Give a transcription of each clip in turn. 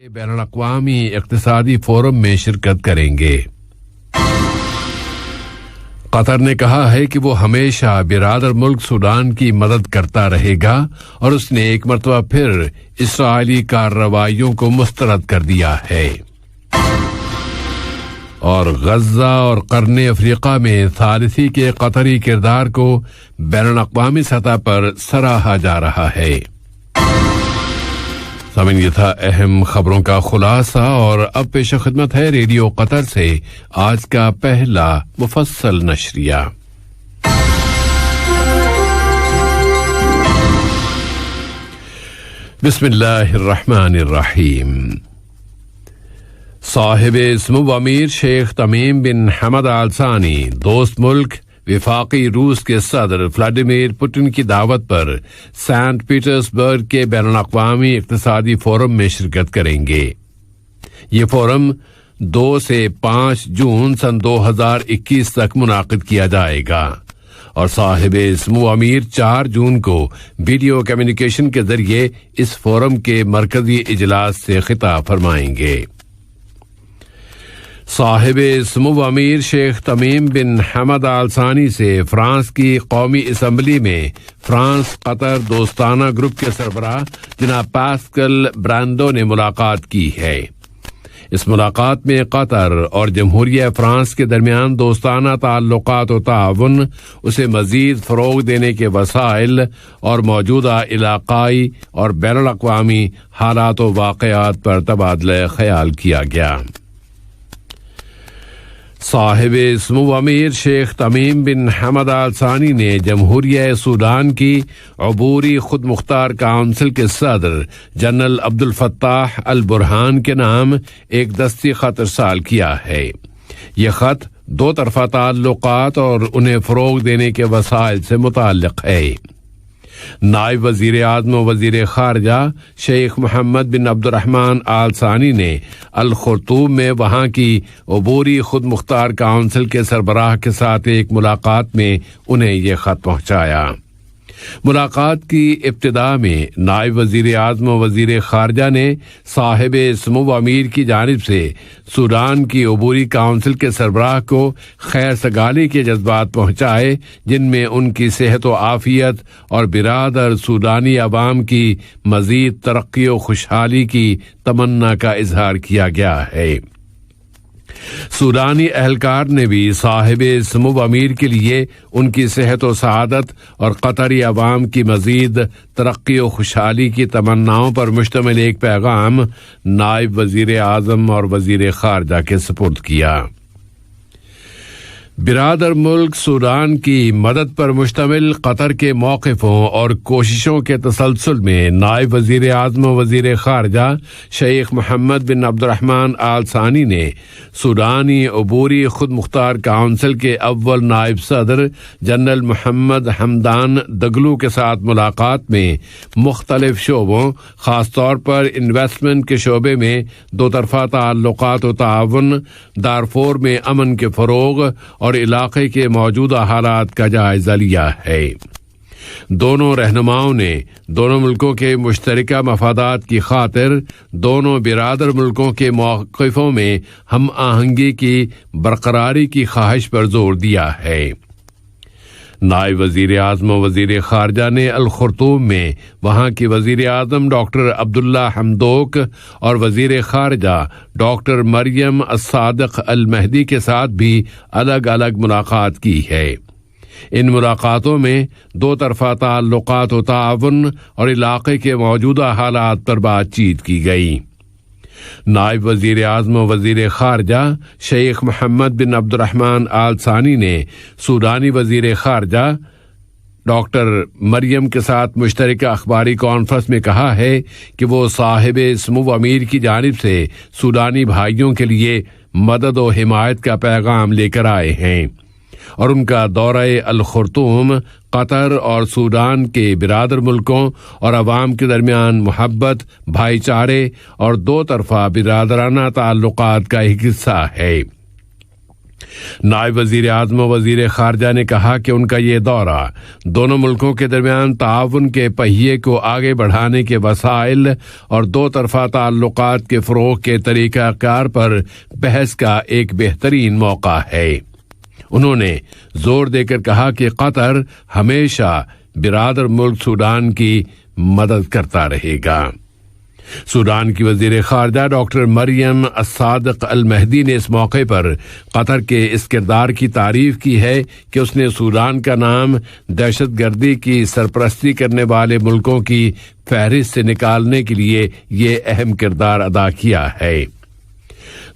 بین الاقوامی اقتصادی فورم میں شرکت کریں گے۔ قطر نے کہا ہے کہ وہ ہمیشہ برادر ملک سوڈان کی مدد کرتا رہے گا اور اس نے ایک مرتبہ پھر اسرائیلی کارروائیوں کو مسترد کر دیا ہے۔ اور غزہ اور قرن افریقہ میں ثالثی کے قطری کردار کو بین الاقوامی سطح پر سراہا جا رہا ہے۔ سامعین، یہ تھا اہم خبروں کا خلاصہ، اور اب پیش خدمت ہے ریڈیو قطر سے آج کا پہلا مفصل نشریہ۔ بسم اللہ الرحمن الرحیم۔ صاحب سمو امیر شیخ تمیم بن حمد آل ثانی دوست ملک وفاقی روس کے صدر ولاڈیمیر پوٹن کی دعوت پر سینٹ پیٹرزبرگ کے بین الاقوامی اقتصادی فورم میں شرکت کریں گے۔ یہ فورم 2 سے 5 جون سن 2021 تک منعقد کیا جائے گا، اور صاحب سمو امیر 4 جون کو ویڈیو کمیونیکیشن کے ذریعے اس فورم کے مرکزی اجلاس سے خطاب فرمائیں گے۔ صاحب سمو امیر شیخ تمیم بن حمد آل ثانی سے فرانس کی قومی اسمبلی میں فرانس قطر دوستانہ گروپ کے سربراہ جناب پاسکل برانڈو نے ملاقات کی ہے۔ اس ملاقات میں قطر اور جمہوریہ فرانس کے درمیان دوستانہ تعلقات و تعاون، اسے مزید فروغ دینے کے وسائل اور موجودہ علاقائی اور بین الاقوامی حالات و واقعات پر تبادلہ خیال کیا گیا۔ صاحب سمو امیر شیخ تمیم بن حمد آل ثانی نے جمہوریہ سوڈان کی عبوری خود مختار کونسل کے صدر جنرل عبد الفتاح البرہان کے نام ایک دستی خط ارسال کیا ہے۔ یہ خط 2 طرفہ تعلقات اور انہیں فروغ دینے کے وسائل سے متعلق ہے۔ نائب وزیر اعظم و وزیر خارجہ شیخ محمد بن عبد الرحمن آل ثانی نے الخرطوم میں وہاں کی عبوری خود مختار کونسل کے سربراہ کے ساتھ ایک ملاقات میں انہیں یہ خط پہنچایا۔ ملاقات کی ابتدا میں نائب وزیر اعظم و وزیر خارجہ نے صاحب سمو امیر کی جانب سے سوڈان کی عبوری کونسل کے سربراہ کو خیر سگالی کے جذبات پہنچائے، جن میں ان کی صحت و عافیت اور برادر سوڈانی عوام کی مزید ترقی و خوشحالی کی تمنا کا اظہار کیا گیا ہے۔ سوڈانی اہلکار نے بھی صاحب سمو امیر کے لیے ان کی صحت و سعادت اور قطری عوام کی مزید ترقی و خوشحالی کی تمناؤں پر مشتمل ایک پیغام نائب وزیر اعظم اور وزیر خارجہ کے سپرد کیا۔ برادر ملک سوڈان کی مدد پر مشتمل قطر کے موقفوں اور کوششوں کے تسلسل میں نائب وزیر اعظم و وزیر خارجہ شیخ محمد بن عبد الرحمن آل ثانی نے سوڈانی عبوری خود مختار کونسل کے اول نائب صدر جنرل محمد حمدان دگلو کے ساتھ ملاقات میں مختلف شعبوں، خاص طور پر انویسٹمنٹ کے شعبے میں 2 طرفہ تعلقات و تعاون، دارفور میں امن کے فروغ اور علاقے کے موجودہ حالات کا جائزہ لیا ہے۔ دونوں رہنماؤں نے دونوں ملکوں کے مشترکہ مفادات کی خاطر دونوں برادر ملکوں کے موقفوں میں ہم آہنگی کی برقراری کی خواہش پر زور دیا ہے۔ نائب وزیر اعظم و وزیر خارجہ نے الخرطوم میں وہاں کی وزیر اعظم ڈاکٹر عبداللہ حمدوک اور وزیر خارجہ ڈاکٹر مریم الصادق المہدی کے ساتھ بھی الگ الگ ملاقات کی ہے۔ ان ملاقاتوں میں 2 طرفہ تعلقات و تعاون اور علاقے کے موجودہ حالات پر بات چیت کی گئی۔ نائب وزیر اعظم و وزیر خارجہ شیخ محمد بن عبد الرحمن آل ثانی نے سوڈانی وزیر خارجہ ڈاکٹر مریم کے ساتھ مشترکہ اخباری کانفرنس میں کہا ہے کہ وہ صاحب سمو امیر کی جانب سے سوڈانی بھائیوں کے لیے مدد و حمایت کا پیغام لے کر آئے ہیں، اور ان کا دورہ الخرطوم قطر اور سوڈان کے برادر ملکوں اور عوام کے درمیان محبت، بھائی چارے اور 2 طرفہ برادرانہ تعلقات کا ایک حصہ ہے۔ نائب وزیر اعظم و وزیر خارجہ نے کہا کہ ان کا یہ دورہ دونوں ملکوں کے درمیان تعاون کے پہیے کو آگے بڑھانے کے وسائل اور دو طرفہ تعلقات کے فروغ کے طریقہ کار پر بحث کا ایک بہترین موقع ہے۔ انہوں نے زور دے کر کہا کہ قطر ہمیشہ برادر ملک سوڈان کی مدد کرتا رہے گا۔ سوڈان کی وزیر خارجہ ڈاکٹر مریم الصادق المہدی نے اس موقع پر قطر کے اس کردار کی تعریف کی ہے کہ اس نے سوڈان کا نام دہشت گردی کی سرپرستی کرنے والے ملکوں کی فہرست سے نکالنے کے لیے یہ اہم کردار ادا کیا ہے۔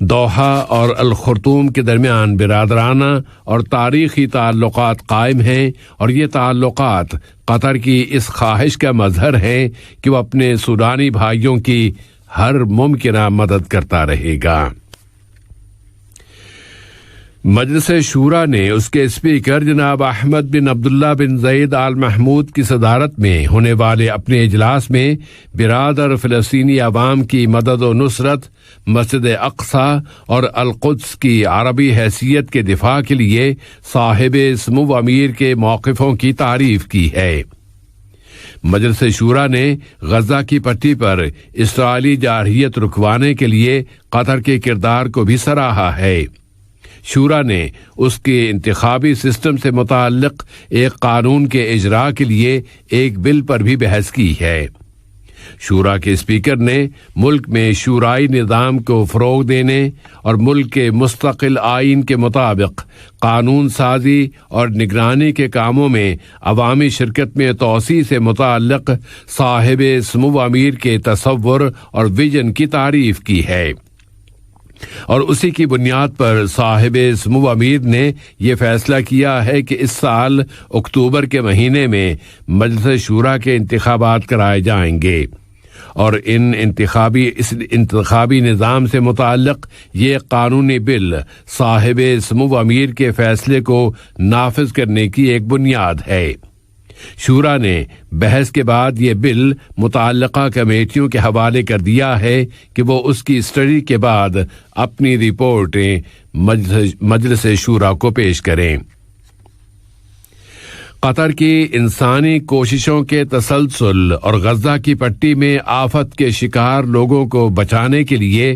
دوحہ اور الخرطوم کے درمیان برادرانہ اور تاریخی تعلقات قائم ہیں، اور یہ تعلقات قطر کی اس خواہش کا مظہر ہیں کہ وہ اپنے سوڈانی بھائیوں کی ہر ممکنہ مدد کرتا رہے گا۔ مجلس شورا نے اس کے اسپیکر جناب احمد بن عبداللہ بن زید آل محمود کی صدارت میں ہونے والے اپنے اجلاس میں برادر فلسطینی عوام کی مدد و نصرت، مسجد اقصی اور القدس کی عربی حیثیت کے دفاع کے لیے صاحب سمو امیر کے موقفوں کی تعریف کی ہے۔ مجلس شورا نے غزہ کی پٹی پر اسرائیلی جارحیت رکوانے کے لیے قطر کے کردار کو بھی سراہا ہے۔ شورا نے اس کے انتخابی سسٹم سے متعلق ایک قانون کے اجراء کے لیے ایک بل پر بھی بحث کی ہے۔ شورا کے اسپیکر نے ملک میں شورائی نظام کو فروغ دینے اور ملک کے مستقل آئین کے مطابق قانون سازی اور نگرانی کے کاموں میں عوامی شرکت میں توسیع سے متعلق صاحب سمو امیر کے تصور اور ویژن کی تعریف کی ہے، اور اسی کی بنیاد پر صاحب سمو امیر نے یہ فیصلہ کیا ہے کہ اس سال اکتوبر کے مہینے میں مجلس شورا کے انتخابات کرائے جائیں گے، اور اس انتخابی نظام سے متعلق یہ قانونی بل صاحب سمو امیر کے فیصلے کو نافذ کرنے کی ایک بنیاد ہے۔ شورا نے بحث کے بعد یہ بل متعلقہ کمیٹیوں کے حوالے کر دیا ہے کہ وہ اس کی اسٹڈی کے بعد اپنی رپورٹیں مجلس شورا کو پیش کریں۔ قطر کی انسانی کوششوں کے تسلسل اور غزہ کی پٹی میں آفت کے شکار لوگوں کو بچانے کے لیے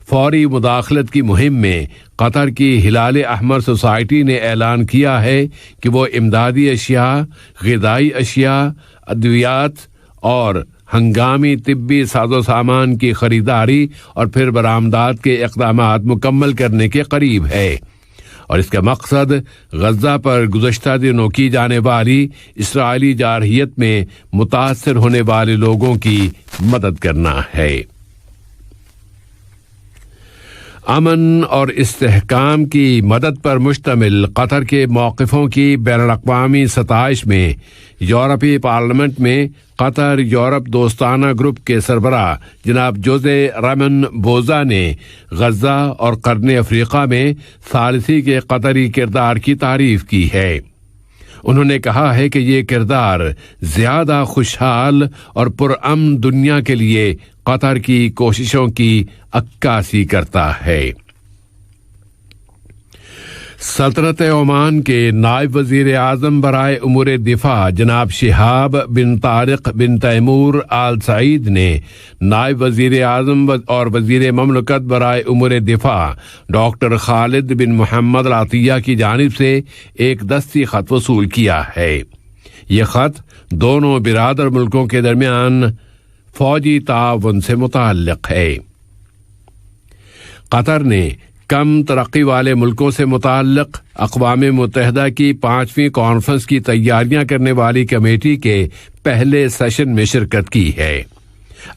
فوری مداخلت کی مہم میں قطر کی ہلال احمر سوسائٹی نے اعلان کیا ہے کہ وہ امدادی اشیاء، غذائی اشیاء، ادویات اور ہنگامی طبی ساز و سامان کی خریداری اور پھر برآمدات کے اقدامات مکمل کرنے کے قریب ہے، اور اس کا مقصد غزہ پر گزشتہ دنوں کی جانے والی اسرائیلی جارحیت میں متاثر ہونے والے لوگوں کی مدد کرنا ہے۔ امن اور استحکام کی مدد پر مشتمل قطر کے موقفوں کی بین الاقوامی ستائش میں یورپی پارلیمنٹ میں قطر یورپ دوستانہ گروپ کے سربراہ جناب جوزے رامن بوزا نے غزہ اور قرن افریقہ میں ثالثی کے قطری کردار کی تعریف کی ہے۔ انہوں نے کہا ہے کہ یہ کردار زیادہ خوشحال اور پرامن دنیا کے لیے قطر کی کوششوں کی عکاسی کرتا ہے۔ سلطنت عمان کے نائب وزیر اعظم برائے امور دفاع جناب شہاب بن طارق بن تیمور آل سعید نے نائب وزیر اعظم اور وزیر مملکت برائے امور دفاع ڈاکٹر خالد بن محمد العطیہ کی جانب سے ایک دستی خط وصول کیا ہے۔ یہ خط دونوں برادر ملکوں کے درمیان فوجی تعاون سے متعلق ہے۔ قطر نے کم ترقی والے ملکوں سے متعلق اقوام متحدہ کی 5ویں کانفرنس کی تیاریاں کرنے والی کمیٹی کے پہلے سیشن میں شرکت کی ہے۔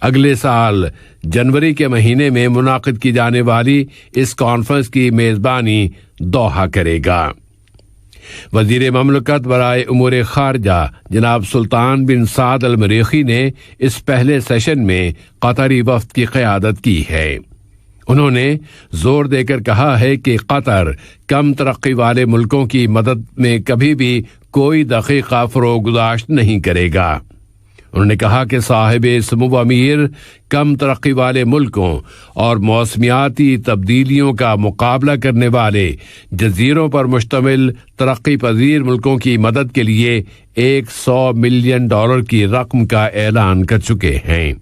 اگلے سال جنوری کے مہینے میں منعقد کی جانے والی اس کانفرنس کی میزبانی دوحہ کرے گا۔ وزیر مملکت برائے امور خارجہ جناب سلطان بن سعد المریخی نے اس پہلے سیشن میں قطری وفد کی قیادت کی ہے۔ انہوں نے زور دے کر کہا ہے کہ قطر کم ترقی والے ملکوں کی مدد میں کبھی بھی کوئی دقیقہ فروغ گزاشت نہیں کرے گا۔ انہوں نے کہا کہ صاحب سمو امیر کم ترقی والے ملکوں اور موسمیاتی تبدیلیوں کا مقابلہ کرنے والے جزیروں پر مشتمل ترقی پذیر ملکوں کی مدد کے لیے $100 ملین کی رقم کا اعلان کر چکے ہیں۔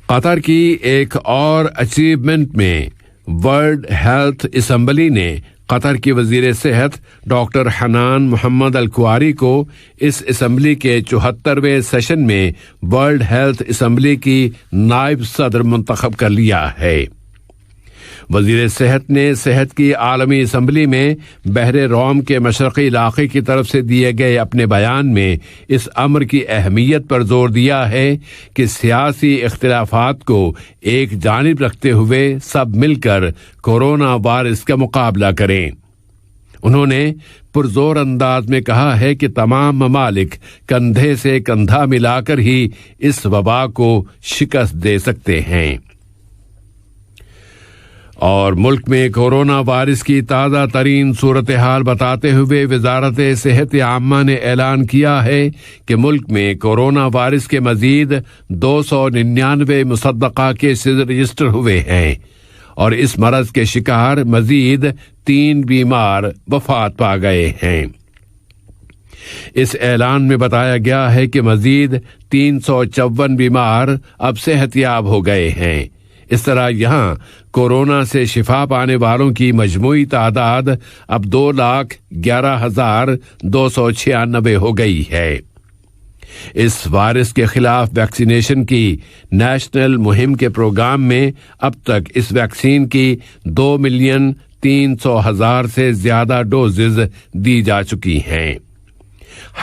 قطر کی ایک اور اچیومنٹ میں ورلڈ ہیلتھ اسمبلی نے قطر کی وزیر صحت ڈاکٹر حنان محمد الکواری کو اس اسمبلی کے 74ویں سیشن میں ورلڈ ہیلتھ اسمبلی کی نائب صدر منتخب کر لیا ہے۔ وزیر صحت نے صحت کی عالمی اسمبلی میں بحر روم کے مشرقی علاقے کی طرف سے دیے گئے اپنے بیان میں اس امر کی اہمیت پر زور دیا ہے کہ سیاسی اختلافات کو ایک جانب رکھتے ہوئے سب مل کر کورونا وائرس کا مقابلہ کریں۔ انہوں نے پرزور انداز میں کہا ہے کہ تمام ممالک کندھے سے کندھا ملا کر ہی اس وبا کو شکست دے سکتے ہیں۔ اور ملک میں کورونا وائرس کی تازہ ترین صورتحال بتاتے ہوئے وزارت صحت عامہ نے اعلان کیا ہے کہ ملک میں کورونا وائرس کے مزید 299 مصدقہ کیسز رجسٹر ہوئے ہیں اور اس مرض کے شکار مزید 3 بیمار وفات پا گئے ہیں۔ اس اعلان میں بتایا گیا ہے کہ مزید 354 بیمار اب صحت یاب ہو گئے ہیں۔ اس طرح یہاں کورونا سے شفا پانے والوں کی مجموعی تعداد اب 2,11,296 ہو گئی ہے۔ اس وائرس کے خلاف ویکسینیشن کی نیشنل مہم کے پروگرام میں اب تک اس ویکسین کی 2,300,000 سے زیادہ ڈوزز دی جا چکی ہیں۔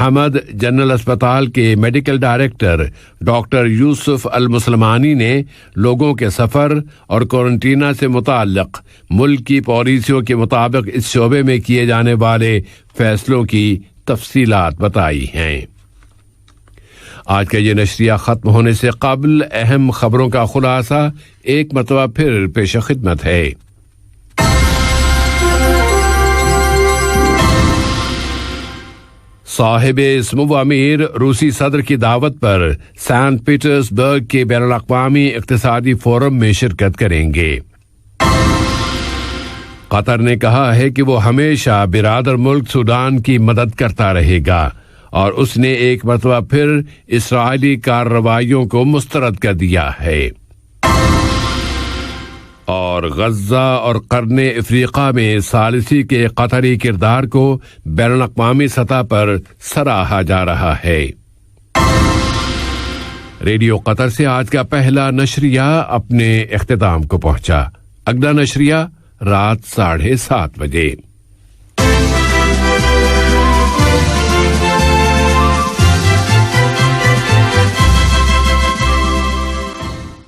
حمد جنرل اسپتال کے میڈیکل ڈائریکٹر ڈاکٹر یوسف المسلمانی نے لوگوں کے سفر اور کوارنٹینا سے متعلق ملک کی پالیسیوں کے مطابق اس شعبے میں کیے جانے والے فیصلوں کی تفصیلات بتائی ہیں۔ آج کا یہ نشریہ ختم ہونے سے قبل اہم خبروں کا خلاصہ ایک مرتبہ پھر پیش خدمت ہے۔ صاحب سمو امیر روسی صدر کی دعوت پر سینٹ پیٹرز برگ کے بین الاقوامی اقتصادی فورم میں شرکت کریں گے۔ قطر نے کہا ہے کہ وہ ہمیشہ برادر ملک سوڈان کی مدد کرتا رہے گا اور اس نے ایک مرتبہ پھر اسرائیلی کارروائیوں کو مسترد کر دیا ہے۔ اور غزہ اور قرن افریقہ میں ثالثی کے قطری کردار کو بین الاقوامی سطح پر سراہا جا رہا ہے۔ ریڈیو قطر سے آج کا پہلا نشریہ اپنے اختتام کو پہنچا۔ اگلا نشریہ رات 7:30 بجے۔